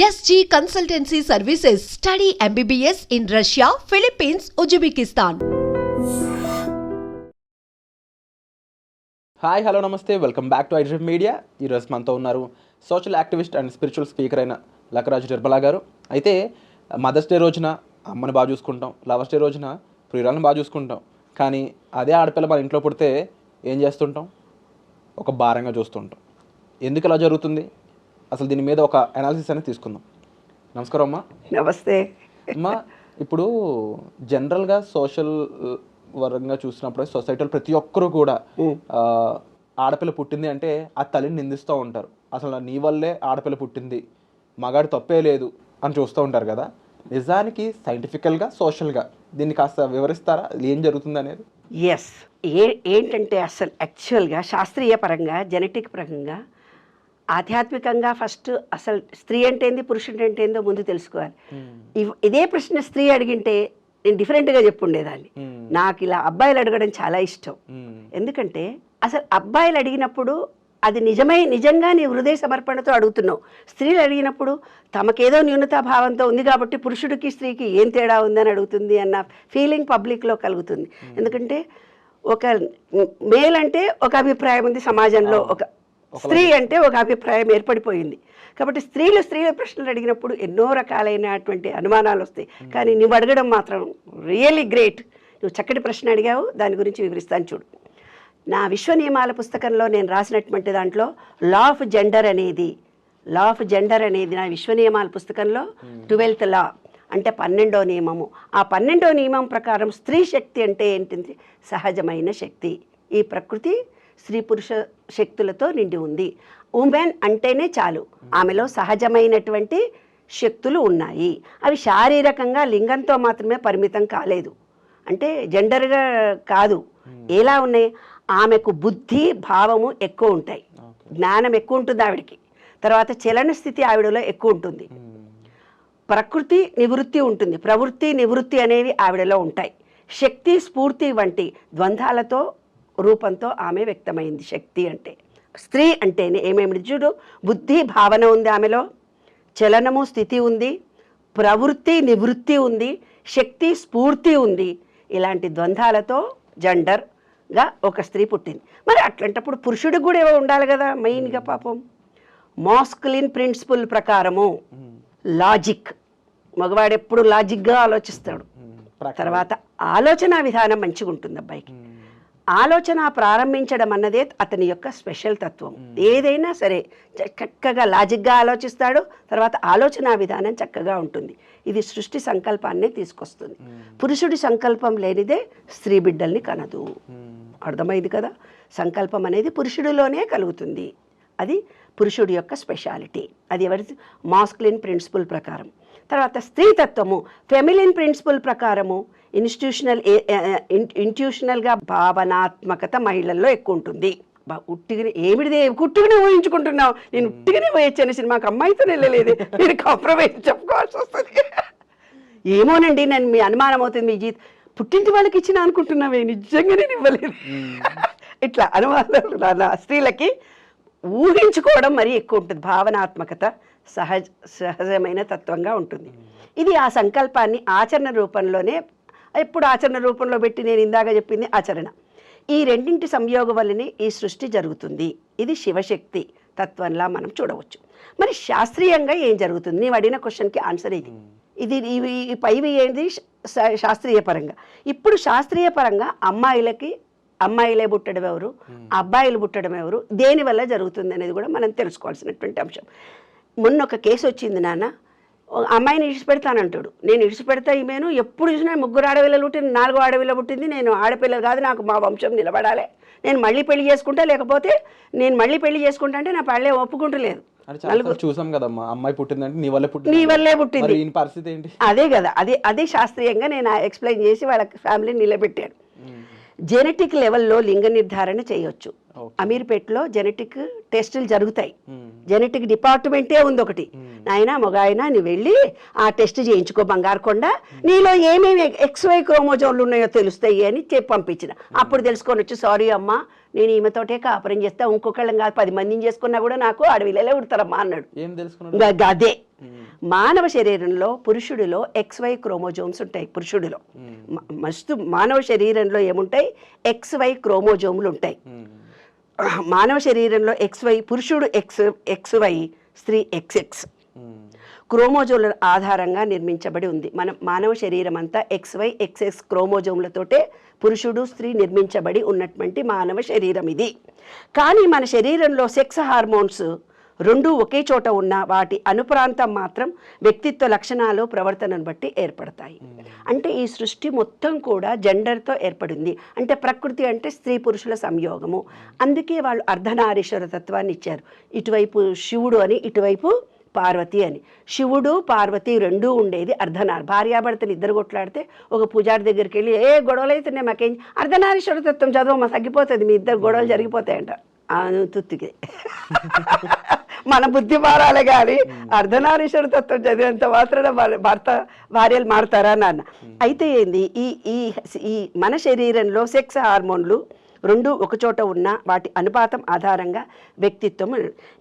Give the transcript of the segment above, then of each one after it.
SG Consultancy Services. Study MBBS in Russia, Philippines, Uzbekistan. Hi hello నమస్తే, welcome back to iDream media. ఈరోజు మనతో ఉన్నారు social activist and spiritual speaker అయిన లక్కరాజు నిర్మలా గారు. అయితే మదర్స్ డే రోజున అమ్మని బాగా చూసుకుంటాం, లవర్స్ డే రోజున ప్రియురాలను బాగా చూసుకుంటాం. కానీ అదే ఆడపిల్ల మన ఇంట్లో పుడితే ఏం చేస్తుంటాం? ఒక భారంగా చూస్తుంటాం. ఎందుకు ఇలా జరుగుతుంది? అసలు దీని మీద ఒక అనాలిసిస్ అనేది తీసుకుందాం. నమస్కారం అమ్మా. నమస్తే అమ్మా, ఇప్పుడు జనరల్గా సోషల్ వర్గంగా చూసినప్పుడు సొసైటీలో ప్రతి ఒక్కరు కూడా ఆడపిల్ల పుట్టింది అంటే ఆ తల్లిని నిందిస్తూ ఉంటారు. అసలు నీ వల్లే ఆడపిల్ల పుట్టింది, మగాడి తప్పే లేదు అని చూస్తూ ఉంటారు కదా. నిజానికి సైంటిఫికల్గా సోషల్గా దీన్ని కాస్త వివరిస్తారా, ఏం జరుగుతుంది అనేది? ఎస్, ఏంటంటే అసలు యాక్చువల్గా శాస్త్రీయ పరంగా జెనెటిక్ పరంగా ఆధ్యాత్మికంగా ఫస్ట్ అసలు స్త్రీ అంటే ఏంది, పురుషుడు అంటే ఏందో ముందు తెలుసుకోవాలి. ఇదే ప్రశ్న స్త్రీ అడిగింటే నేను డిఫరెంట్గా చెప్పుండేదాన్ని. నాకు ఇలా అబ్బాయిలు అడగడం చాలా ఇష్టం. ఎందుకంటే అసలు అబ్బాయిలు అడిగినప్పుడు అది నిజంగా నీ హృదయ సమర్పణతో అడుగుతున్నావు. స్త్రీలు అడిగినప్పుడు తమకేదో న్యూనతాభావంతో ఉంది కాబట్టి పురుషుడికి స్త్రీకి ఏం తేడా ఉందని అడుగుతుంది అన్న ఫీలింగ్ పబ్లిక్లో కలుగుతుంది. ఎందుకంటే ఒక మేల్ అంటే ఒక అభిప్రాయం ఉంది సమాజంలో, ఒక స్త్రీ అంటే ఒక అభిప్రాయం ఏర్పడిపోయింది. కాబట్టి స్త్రీల ప్రశ్నలు అడిగినప్పుడు ఎన్నో రకాలైనటువంటి అనుమానాలు వస్తాయి. కానీ నువ్వు అడగడం మాత్రం రియల్లీ గ్రేట్. నువ్వు చక్కటి ప్రశ్న అడిగావు, దాని గురించి వివరిస్తాను చూడు. నా విశ్వ నియమాల పుస్తకంలో నేను రాసినటువంటి దాంట్లో లా ఆఫ్ జెండర్ అనేది నా విశ్వ నియమాల పుస్తకంలో 12th లా అంటే 12వ నియమము. ఆ 12వ నియమం ప్రకారం స్త్రీ శక్తి అంటే ఏంటింది? సహజమైన శక్తి. ఈ ప్రకృతి స్త్రీ పురుష శక్తులతో నిండి ఉంది. ఉమెన్ అంటేనే చాలు, ఆమెలో సహజమైనటువంటి శక్తులు ఉన్నాయి. అవి శారీరకంగా లింగంతో మాత్రమే పరిమితం కాలేదు, అంటే జెండర్గా కాదు. ఎలా ఉన్నాయి? ఆమెకు బుద్ధి భావము ఎక్కువ ఉంటాయి, జ్ఞానం ఎక్కువ ఉంటుంది ఆవిడికి. తర్వాత చలన స్థితి ఆవిడలో ఎక్కువ ఉంటుంది. ప్రకృతి నివృత్తి ఉంటుంది, ప్రవృత్తి నివృత్తి అనేవి ఆవిడలో ఉంటాయి. శక్తి స్ఫూర్తి వంటి ద్వంద్వాలతో రూపంతో ఆమె వ్యక్తమైంది. శక్తి అంటే స్త్రీ అంటేనే ఏమేమి చూడు, బుద్ధి భావన ఉంది ఆమెలో, చలనము స్థితి ఉంది, ప్రవృత్తి నివృత్తి ఉంది, శక్తి స్ఫూర్తి ఉంది. ఇలాంటి ద్వంద్వాలతో జెండర్గా ఒక స్త్రీ పుట్టింది. మరి అట్లాంటప్పుడు పురుషుడికి కూడా ఏవో ఉండాలి కదా మెయిన్గా. పాపం మాస్కులిన్ ప్రిన్సిపల్ ప్రకారము లాజిక్, మగవాడు ఎప్పుడు లాజిక్గా ఆలోచిస్తాడు. తర్వాత ఆలోచన విధానం మంచిగా ఉంటుంది అబ్బాయికి. ఆలోచన ప్రారంభించడం అన్నదే అతని యొక్క స్పెషల్ తత్వం. ఏదైనా సరే చక్కగా లాజిక్గా ఆలోచిస్తాడు. తర్వాత ఆలోచన విధానం చక్కగా ఉంటుంది. ఇది సృష్టి సంకల్పాన్నే తీసుకొస్తుంది. పురుషుడి సంకల్పం లేనిదే స్త్రీ బిడ్డల్ని కనదు. అర్థమైంది కదా? సంకల్పం అనేది పురుషుడిలోనే కలుగుతుంది. అది పురుషుడి యొక్క స్పెషాలిటీ. అది ఎవరి మాస్కులిన్ ప్రిన్సిపల్ ప్రకారం. తర్వాత స్త్రీతత్వము ఫెమిలిన్ ప్రిన్సిపల్ ప్రకారము ఇంట్యూషనల్గా భావనాత్మకత మహిళల్లో ఎక్కువ ఉంటుంది. ఉట్టిగానే ఏమిటిదే కుట్టుగానే ఊహించుకుంటున్నావు, నేను ఉట్టిగానే పోయొచ్చాను సినిమాకి, అమ్మాయితో వెళ్ళలేదు, నేను కాంప్రమైజ్ చెప్పుకోవాల్సి వస్తుంది. ఏమోనండి, నేను మీ అనుమానం అవుతుంది, మీ పుట్టింటి వాళ్ళకి ఇచ్చిన అనుకుంటున్నావే, నిజంగానే ఇవ్వలేదు. ఇట్లా అనుమానాలు స్త్రీలకి ఊహించుకోవడం మరీ ఎక్కువ ఉంటుంది. భావనాత్మకత సహజమైన తత్వంగా ఉంటుంది. ఇది ఆ సంకల్పాన్ని ఆచరణ రూపంలోనే, ఎప్పుడు ఆచరణ రూపంలో పెట్టి నేను ఇందాక చెప్పింది ఆచరణ. ఈ రెండింటి సంయోగం వల్లనే ఈ సృష్టి జరుగుతుంది. ఇది శివశక్తి తత్వంలా మనం చూడవచ్చు. మరి శాస్త్రీయంగా ఏం జరుగుతుంది? నీవు అడిగిన క్వశ్చన్కి ఆన్సర్ ఇది పైవి ఏంటి శాస్త్రీయ పరంగా. ఇప్పుడు శాస్త్రీయ పరంగా అమ్మాయిలే పుట్టడం ఎవరు, అబ్బాయిలు పుట్టడం ఎవరు, దేనివల్ల జరుగుతుంది అనేది కూడా మనం తెలుసుకోవాల్సినటువంటి అంశం. మొన్న ఒక కేసు వచ్చింది, నాన్న అమ్మాయిని ఇడిచిపెడతానంటాడు. నేను ఇడిచిపెడతా, ఈమెను ఎప్పుడు చూసినా 3 ఆడపిల్లలు పుట్టింది, 4 ఆడపిల్ల పుట్టింది, నేను ఆడపిల్ల కాదు, నాకు మా వంశం నిలబడాలి, నేను మళ్ళీ పెళ్లి చేసుకుంటా, లేకపోతే నేను మళ్ళీ పెళ్లి చేసుకుంటా అంటే నా పళ్ళే ఒప్పుకుంటలేదు. చూసాం కదమ్మా, అమ్మాయి పుట్టిందంటే నీ వల్లే పుట్టింది పరిస్థితి ఏంటి? అదే కదా, అదే శాస్త్రీయంగా నేను ఎక్స్ప్లెయిన్ చేసి వాళ్ళ ఫ్యామిలీని నిలబెట్టాను. జెనెటిక్ లెవెల్లో లింగ నిర్ధారణ చేయొచ్చు. అమీర్పేటలో జెనెటిక్ టెస్టులు జరుగుతాయి. జెనెటిక్ డిపార్ట్మెంటే ఉంది ఒకటి. నాయన మొగాయన నువ్వు వెళ్ళి ఆ టెస్ట్ చేయించుకో, బంగారు కొండ, నీలో ఏమేమి XY క్రోమోజోన్లు ఉన్నాయో తెలుస్తాయి అని చెప్పి పంపించిన. అప్పుడు తెలుసుకొని వచ్చి, సారీ అమ్మా, నేను ఈమెతోటే కాపురం చేస్తా, ఇంకొకళ్ళం కాదు 10 మందిని చేసుకున్నా కూడా నాకు అడవిలో ఉడతారమ్మా అన్నాడు. అదే మానవ శరీరంలో పురుషుడిలో XY క్రోమోజోమ్స్ ఉంటాయి. పురుషుడిలో మస్తు మానవ శరీరంలో ఏముంటాయి, XY క్రోమోజోములు ఉంటాయి. మానవ శరీరంలో XY, పురుషుడు XY, స్త్రీ XX క్రోమోజోముల ఆధారంగా నిర్మించబడి ఉంది. మానవ శరీరం అంతా XY XX క్రోమోజోములతోటే పురుషుడు స్త్రీ నిర్మించబడి ఉన్నటువంటి మానవ శరీరం ఇది. కానీ మన శరీరంలో సెక్స్ హార్మోన్స్ రెండు ఒకే చోట ఉన్న వాటి అనుప్రాంతం మాత్రం వ్యక్తిత్వ లక్షణాలు ప్రవర్తనను బట్టి ఏర్పడతాయి. అంటే ఈ సృష్టి మొత్తం కూడా జెండర్తో ఏర్పడింది. అంటే ప్రకృతి అంటే స్త్రీ పురుషుల సంయోగము. అందుకే వాళ్ళు అర్ధనారీశ్వర తత్వాన్ని ఇచ్చారు. ఇటువైపు శివుడు అని, ఇటువైపు పార్వతి అని. శివుడు పార్వతి రెండూ ఉండేది అర్ధనారి. భార్యాభర్తలు ఇద్దరు కొట్లాడితే ఒక పూజారి దగ్గరికి వెళ్ళి ఏ గొడవలు అవుతున్నాయి మాకేం, అర్ధనారీశ్వర తత్వం చదవమా తగ్గిపోతుంది, మీ ఇద్దరు గొడవలు జరిగిపోతాయంట. తుత్తికి మన బుద్ధి మారాలి కానీ అర్ధనారీశ్వర తత్వం చదివేంత మాత్రాన భార్యలు మారుతారా నాన్న. అయితే ఏంది, ఈ మన శరీరంలో సెక్స్ హార్మోన్లు రెండు ఒకచోట ఉన్న వాటి అనుపాతం ఆధారంగా వ్యక్తిత్వం.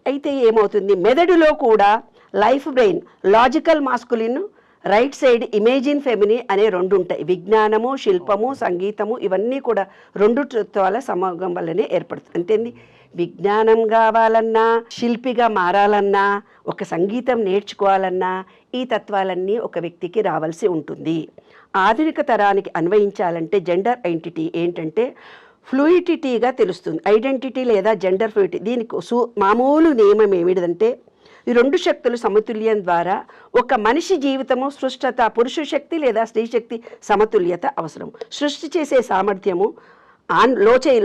అయితే ఏమవుతుంది, మెదడులో కూడా left brain, logical masculine, right side imagine feminine అనే రెండు ఉంటాయి. విజ్ఞానము, శిల్పము, సంగీతము ఇవన్నీ కూడా రెండు తత్వాల సమాగం వల్లనే ఏర్పడుతుంది. అంతేంది, విజ్ఞానం కావాలన్నా, శిల్పిగా మారాలన్నా, ఒక సంగీతం నేర్చుకోవాలన్నా ఈ తత్వాలన్నీ ఒక వ్యక్తికి రావాల్సి ఉంటుంది. ఆధునిక తరానికి అన్వయించాలంటే జెండర్ ఐడెంటిటీ ఏంటంటే ఫ్లూయిడిటీగా తెలుస్తుంది. ఐడెంటిటీ లేదా జెండర్ ఫ్లూయిడిటీ, దీనికి మామూలు నియమం ఏమిటంటే ఈ రెండు శక్తులు సమతుల్యం ద్వారా ఒక మనిషి జీవితము సృష్టత, పురుష శక్తి లేదా స్త్రీ శక్తి సమతుల్యత అవసరం. సృష్టి చేసే సామర్థ్యము,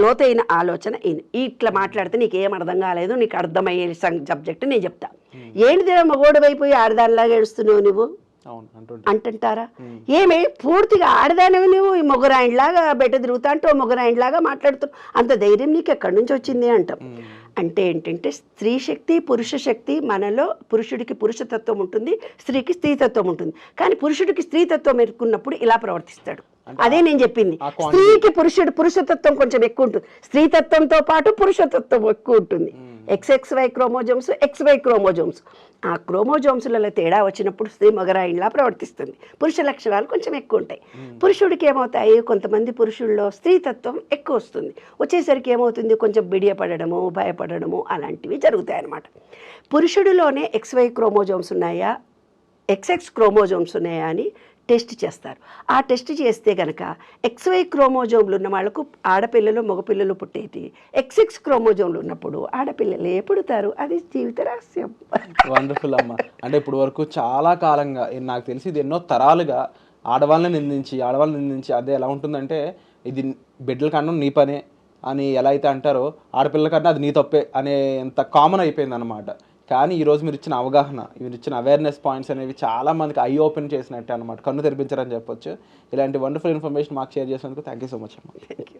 లోతైన ఆలోచన. ఇట్లా మాట్లాడితే నీకు ఏం అర్థం కాలేదు, నీకు అర్థమయ్యే సబ్జెక్ట్ నేను చెప్తా. ఏంటిది మగోడు అయిపోయి ఆడదానిలాగా ఏడుస్తున్నావు నువ్వు అంటుంటారా? ఏమే పూర్తిగా ఆడదానివి నువ్వు, ఈ మొగరాయిలాగా బయట తిరుగుతా అంటే మొగరాయిలాగా మాట్లాడుతున్నావు, అంత ధైర్యం నీకు ఎక్కడి నుంచి వచ్చింది అంటాం. అంటే ఏంటంటే స్త్రీ శక్తి, పురుష శక్తి. మనలో పురుషుడికి పురుషతత్వం ఉంటుంది, స్త్రీకి స్త్రీతత్వం ఉంటుంది. కానీ పురుషుడికి స్త్రీతత్వం ఎదుర్కొన్నప్పుడు ఇలా ప్రవర్తిస్తాడు. అదే నేను చెప్పింది, స్త్రీకి పురుషతత్వం కొంచెం ఎక్కువ ఉంటుంది, స్త్రీతత్వంతో పాటు పురుషతత్వం ఎక్కువ ఉంటుంది. XXY chromosomes, XY chromosomes. ఆ క్రోమోజోమ్స్లలో తేడా వచ్చినప్పుడు స్త్రీ మగరాయిలా ప్రవర్తిస్తుంది. పురుష లక్షణాలు కొంచెం ఎక్కువ ఉంటాయి. పురుషుడికి ఏమవుతాయి, కొంతమంది పురుషుల్లో స్త్రీతత్వం ఎక్కువ వస్తుంది. వచ్చేసరికి ఏమవుతుంది, కొంచెం బిడియపడము, భయపడము అలాంటివి జరుగుతాయి అన్నమాట. పురుషుడిలోనే XY క్రోమోజోమ్స్ ఉన్నాయా, XX క్రోమోజోమ్స్ ఉన్నాయా అని టెస్ట్ చేస్తారు. ఆ టెస్ట్ చేస్తే కనుక XY క్రోమోజోమ్లు ఉన్న వాళ్ళకు ఆడపిల్లలు మగపిల్లలు పుట్టేటి, XX క్రోమోజోమ్లు ఉన్నప్పుడు ఆడపిల్లలే పుడతారు. అది జీవిత రహస్యం. వండర్ఫుల్ అమ్మ. అంటే ఇప్పుడు వరకు చాలా కాలంగా నాకు తెలిసి ఇది ఎన్నో తరాలుగా ఆడవాళ్ళని నిందించి అదే ఎలా ఉంటుందంటే, ఇది బిడ్డల కన్నా నీ పనే అని ఎలా అయితే అంటారో, ఆడపిల్లల కన్నా అది నీ తప్పే అనే ఎంత కామన్ అయిపోయింది అనమాట. కానీ ఈరోజు మీరు ఇచ్చిన అవగాహన, మీరు ఇచ్చిన అవేర్నెస్ పాయింట్స్ అనేవి చాలా మందికి ఐ ఓపెన్ చేసినట్టే అనమాట, కన్ను తెరిపించారని చెప్పొచ్చు. ఇలాంటి వండర్ఫుల్ ఇన్ఫర్మేషన్ మాకు షేర్ చేసినందుకు థ్యాంక్ యూ సో మచ్ అమ్మ. Thank you.